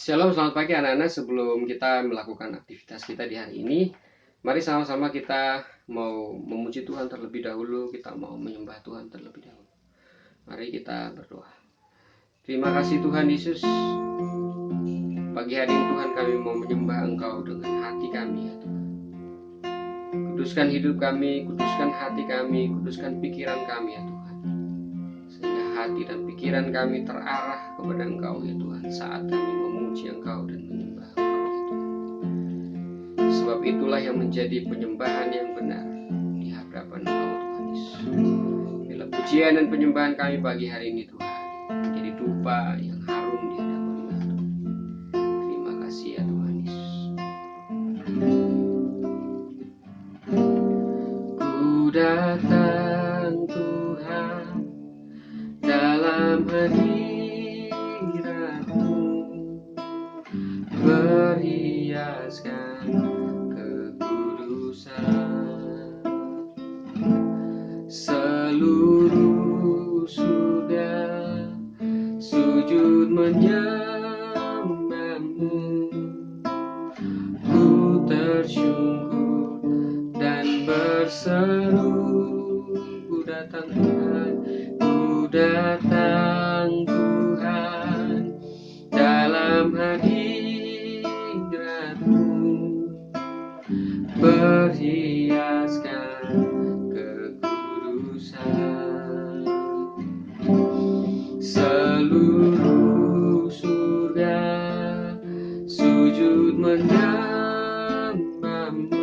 Shalom, selamat pagi anak-anak. Sebelum kita melakukan aktivitas kita di hari ini, mari sama-sama kita mau memuji Tuhan terlebih dahulu. Kita mau menyembah Tuhan terlebih dahulu. Mari kita berdoa. Terima kasih Tuhan Yesus. Pagi hari ini Tuhan, kami mau menyembah Engkau dengan hati kami ya Tuhan. Kuduskan hidup kami, kuduskan hati kami, kuduskan pikiran kami ya Tuhan. Sehingga hati dan pikiran kami terarah kepada Engkau ya Tuhan, saat kami memuji Engkau dan menyembah Engkau ya Tuhan. Sebab itulah yang menjadi penyembahan yang benar di hadapan Engkau Tuhan Yesus. Bila pujian dan penyembahan kami pagi hari ini Tuhan menjadi dupa yang harum di hadapan Engkau. Terima kasih ya Tuhan Yesus. Ku datang Tuhan dalam hadirat-Mu, berhiaskan kekudusan. Seluruh surga sujud menyembah-Mu. Ku tersyukur dan berseru, ku datang Tuhan, ku datang Tuhan dalam hadirat-Mu, berhiaskan kekudusan. Seluruh surga sujud menyembah-Mu.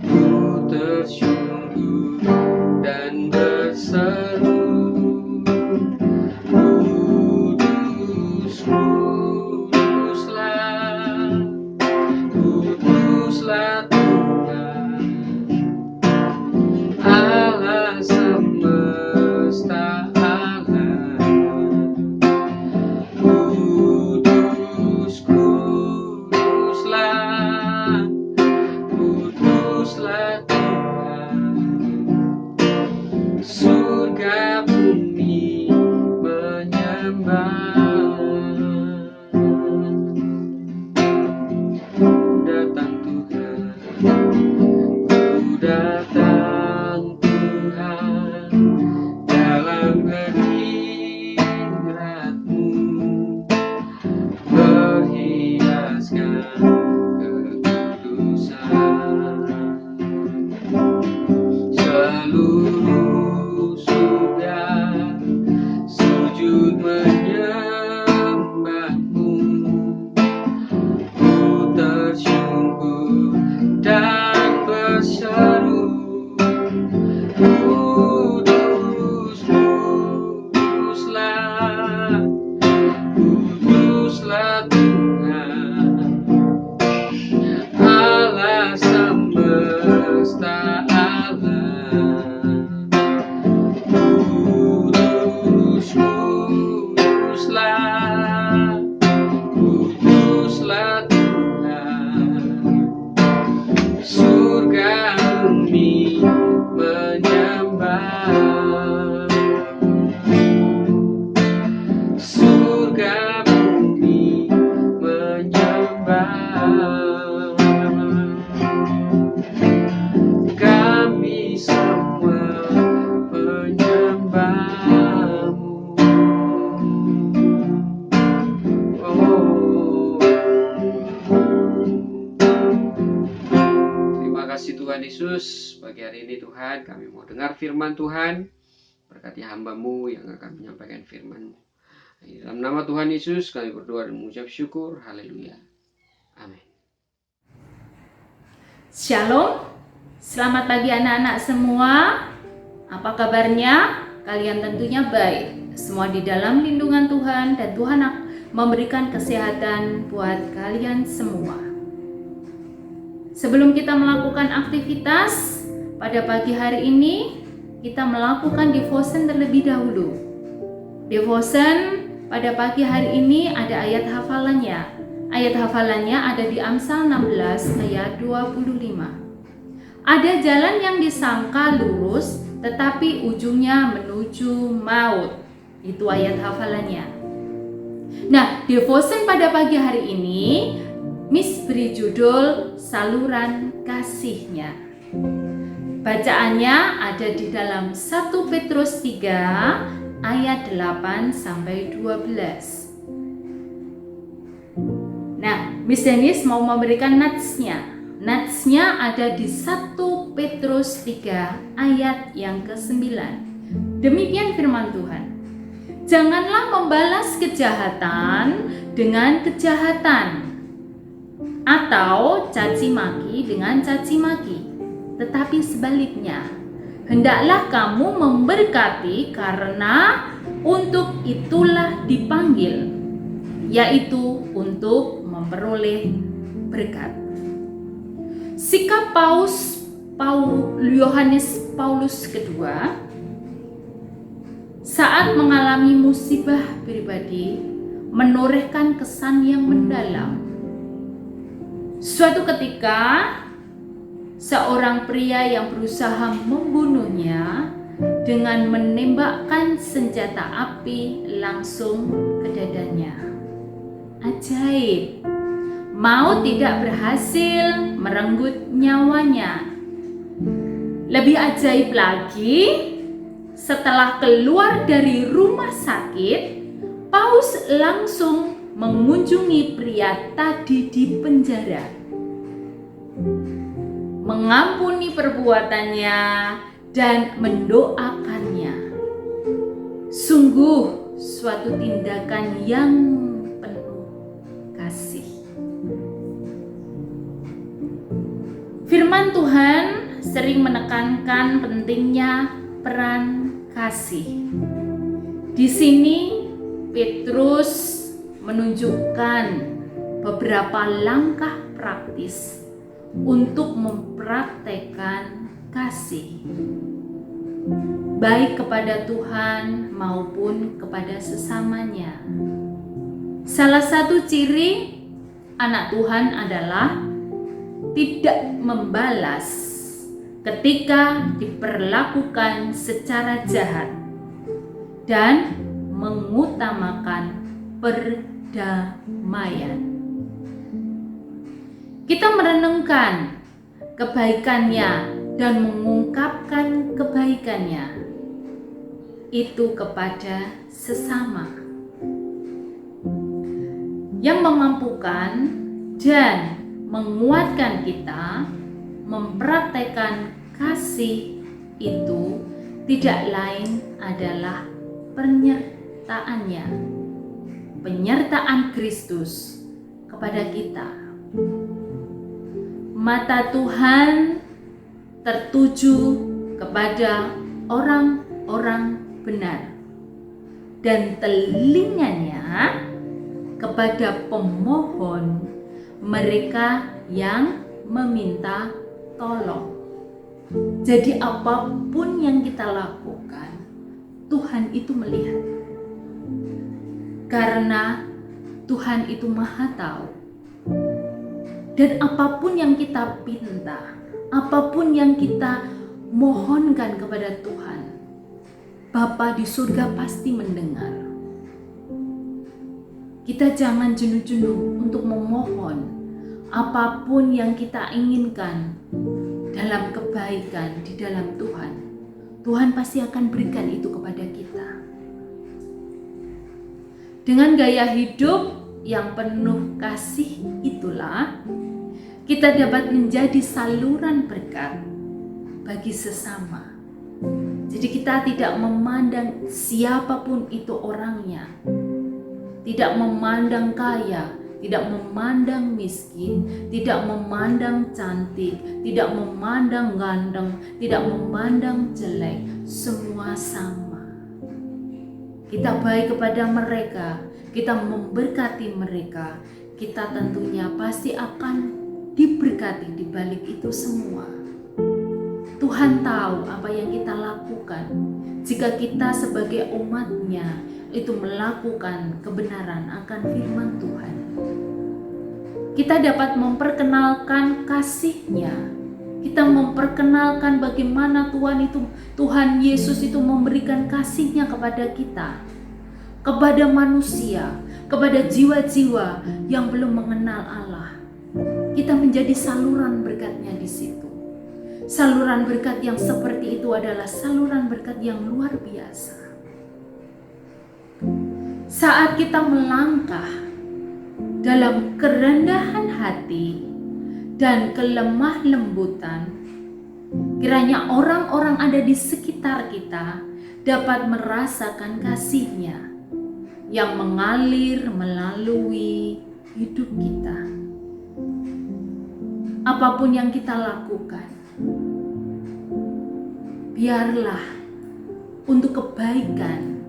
Ku tersyukur dan berseru, kudus, kuduslah, kuduslah Tuhan, Allah semesta alam. Kudus, kuduslah, kuduslah Tuhan, surga bumi menyembah. Datang Tuhan, ku datang Tuhan dalam hadirat-Mu, berhiaskan kekudusan. Seluruh surga sujud menyembah-Mu. Ku tersyukur dan berseru, kudus, kuduslah, kuduslah Tuhan, Allah semesta alam. Kudus, kuduslah, kuduslah Tuhan, surga bumi menyembah. Surga bumi menyembah. Kami semua menyembah-Mu. Oh. Terima kasih Tuhan Yesus. Pagi hari ini Tuhan, kami mau dengar firman Tuhan. Berkati hamba-Mu yang akan menyampaikan firman-Mu. Di dalam nama Tuhan Yesus kami berdoa dan mengucap syukur. Haleluya. Amin. Shalom, selamat pagi anak-anak semua. Apa kabarnya? Kalian tentunya baik. Semua di dalam lindungan Tuhan dan Tuhan memberikan kesehatan buat kalian semua. Sebelum kita melakukan aktivitas pada pagi hari ini, kita melakukan devotion terlebih dahulu. Devotion pada pagi hari ini ada ayat hafalannya. Ayat hafalannya ada di Amsal 16 ayat 25. Ada jalan yang disangka lurus, tetapi ujungnya menuju maut. Itu ayat hafalannya. Nah, devotion pada pagi hari ini Miss beri judul Saluran Kasihnya. Bacaannya ada di dalam 1 Petrus 3 ayat 8 sampai 12. Nah, Miss Dennis mau memberikan natsnya. Natsnya ada di 1 Petrus 3 ayat yang ke-9. Demikian firman Tuhan. Janganlah membalas kejahatan dengan kejahatan atau caci maki dengan caci maki, tetapi sebaliknya, hendaklah kamu memberkati karena untuk itulah dipanggil, yaitu untuk memperoleh berkat. Sikap Yohanes Paulus kedua saat mengalami musibah pribadi menorehkan kesan yang mendalam. Suatu ketika, seorang pria yang berusaha membunuhnya dengan menembakkan senjata api langsung ke dadanya. Ajaib, maut tidak berhasil merenggut nyawanya. Lebih ajaib lagi, setelah keluar dari rumah sakit, Paulus langsung mengunjungi pria tadi di penjara, mengampuni perbuatannya dan mendoakannya. Sungguh suatu tindakan yang penuh kasih. Firman Tuhan sering menekankan pentingnya peran kasih. Di sini Petrus menunjukkan beberapa langkah praktis untuk mempraktekkan kasih, baik kepada Tuhan maupun kepada sesamanya. Salah satu ciri anak Tuhan adalah tidak membalas ketika diperlakukan secara jahat dan mengutamakan perdamaian. Kita merenungkan kebaikannya dan mengungkapkan kebaikannya itu kepada sesama, yang memampukan dan menguatkan kita mempraktekkan kasih itu tidak lain adalah penyertaan Kristus kepada kita. Mata Tuhan tertuju kepada orang-orang benar dan telinganya kepada pemohon, mereka yang meminta tolong. Jadi apapun yang kita lakukan, Tuhan itu melihat. Karena Tuhan itu Maha Tahu. Dan apapun yang kita pinta, apapun yang kita mohonkan kepada Tuhan, Bapa di surga pasti mendengar. Kita jangan jenuh-jenuh untuk memohon apapun yang kita inginkan dalam kebaikan di dalam Tuhan. Tuhan pasti akan berikan itu kepada kita. Dengan gaya hidup yang penuh kasih itulah kita dapat menjadi saluran berkat bagi sesama. Jadi kita tidak memandang siapapun itu orangnya, tidak memandang kaya, tidak memandang miskin, tidak memandang cantik, tidak memandang ganteng, tidak memandang jelek, semua sama. Kita baik kepada mereka, kita memberkati mereka, kita tentunya pasti akan diberkati di balik itu semua. Tuhan tahu apa yang kita lakukan. Jika kita sebagai umat-Nya itu melakukan kebenaran akan firman Tuhan, kita dapat memperkenalkan kasih-Nya. Kita memperkenalkan bagaimana Tuhan Yesus itu memberikan kasih-Nya kepada kita, kepada manusia, kepada jiwa-jiwa yang belum mengenal Allah. Kita menjadi saluran berkat-Nya di situ. Saluran berkat yang seperti itu adalah saluran berkat yang luar biasa. Saat kita melangkah dalam kerendahan hati dan kelemah lembutan, kiranya orang-orang ada di sekitar kita dapat merasakan kasih-Nya yang mengalir melalui hidup kita. Apapun yang kita lakukan, biarlah untuk kebaikan,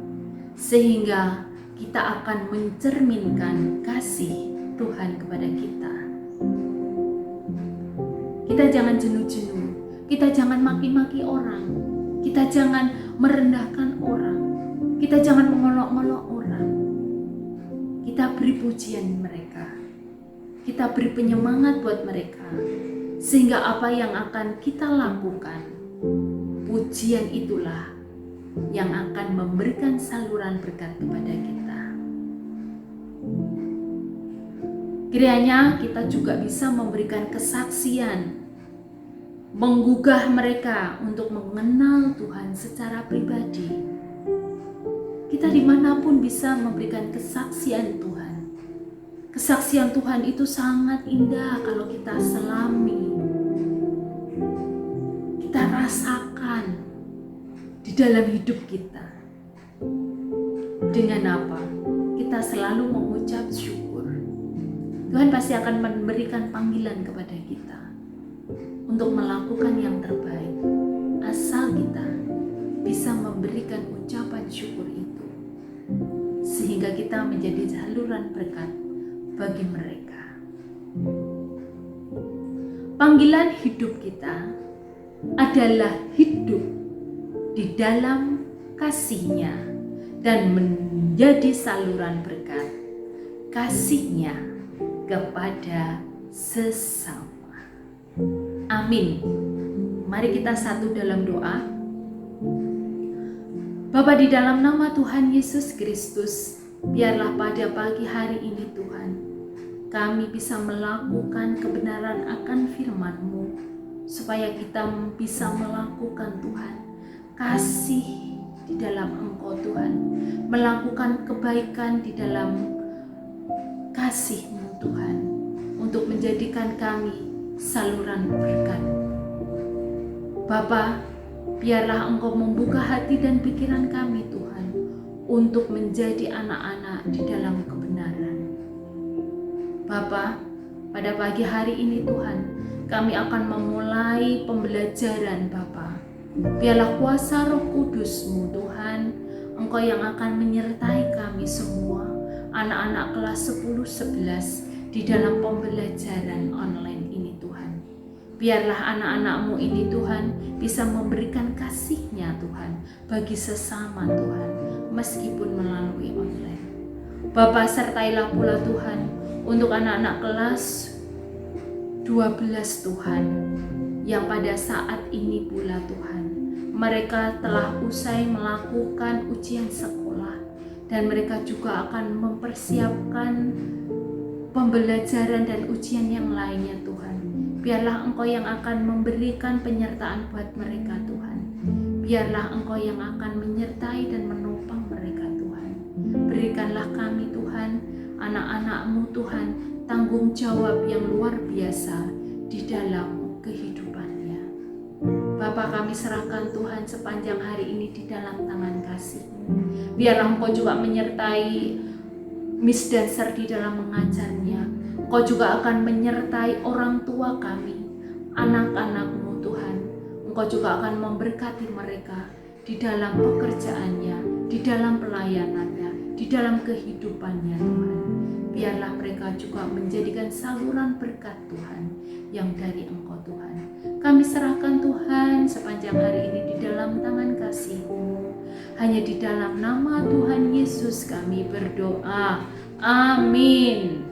sehingga kita akan mencerminkan kasih Tuhan kepada kita. Kita jangan jenuh-jenuh, kita jangan maki-maki orang, kita jangan merendahkan orang, kita jangan mengolok-olok orang. Kita beri pujian mereka, kita beri penyemangat buat mereka, sehingga apa yang akan kita lakukan, pujian itulah yang akan memberikan saluran berkat kepada kita. Kiranya kita juga bisa memberikan kesaksian, menggugah mereka untuk mengenal Tuhan secara pribadi. Kita dimanapun bisa memberikan kesaksian Tuhan. Kesaksian Tuhan itu sangat indah kalau kita selami, kita rasakan di dalam hidup kita. Dengan apa? Kita selalu mengucap syukur. Tuhan pasti akan memberikan panggilan kepada kita untuk melakukan yang terbaik, asal kita bisa memberikan ucapan syukur itu, sehingga kita menjadi saluran berkat bagi mereka. Panggilan hidup kita adalah hidup di dalam kasih-Nya dan menjadi saluran berkat kasih-Nya kepada sesama. Amin. Mari kita satu dalam doa. Bapa, di dalam nama Tuhan Yesus Kristus, biarlah pada pagi hari ini Tuhan, kami bisa melakukan kebenaran akan firman-Mu, supaya kita bisa melakukan Tuhan kasih di dalam Engkau Tuhan, melakukan kebaikan di dalam kasih-Mu Tuhan, untuk menjadikan kami saluran berkat. Bapa, biarlah Engkau membuka hati dan pikiran kami Tuhan, untuk menjadi anak-anak di dalam kebenaran. Bapa, pada pagi hari ini Tuhan, kami akan memulai pembelajaran Bapa. Biarlah kuasa Roh Kudus-Mu Tuhan, Engkau yang akan menyertai kami semua, anak-anak kelas 10-11 di dalam pembelajaran online ini Tuhan. Biarlah anak-anak-Mu ini Tuhan bisa memberikan kasih-Nya Tuhan bagi sesama Tuhan, meskipun melalui online. Bapa, sertailah pula Tuhan untuk anak-anak kelas 12 Tuhan, yang pada saat ini pula Tuhan, mereka telah usai melakukan ujian sekolah, dan mereka juga akan mempersiapkan pembelajaran dan ujian yang lainnya Tuhan. Biarlah Engkau yang akan memberikan penyertaan buat mereka Tuhan. Biarlah Engkau yang akan menyertai dan menopang mereka Tuhan. Berikanlah kami Tuhan, anak-anak-Mu Tuhan, tanggung jawab yang luar biasa di dalam kehidupannya. Bapa, kami serahkan Tuhan sepanjang hari ini di dalam tangan kasih-Mu. Biarlah Engkau juga menyertai Miss Dancer di dalam mengajarnya. Engkau juga akan menyertai orang tua kami, anak-anak-Mu Tuhan. Engkau juga akan memberkati mereka di dalam pekerjaannya, di dalam pelayanannya, di dalam kehidupannya Tuhan. Biarlah mereka juga menjadikan saluran berkat Tuhan yang dari Engkau Tuhan. Kami serahkan Tuhan sepanjang hari ini di dalam tangan kasih-Mu. Hanya di dalam nama Tuhan Yesus kami berdoa. Amin.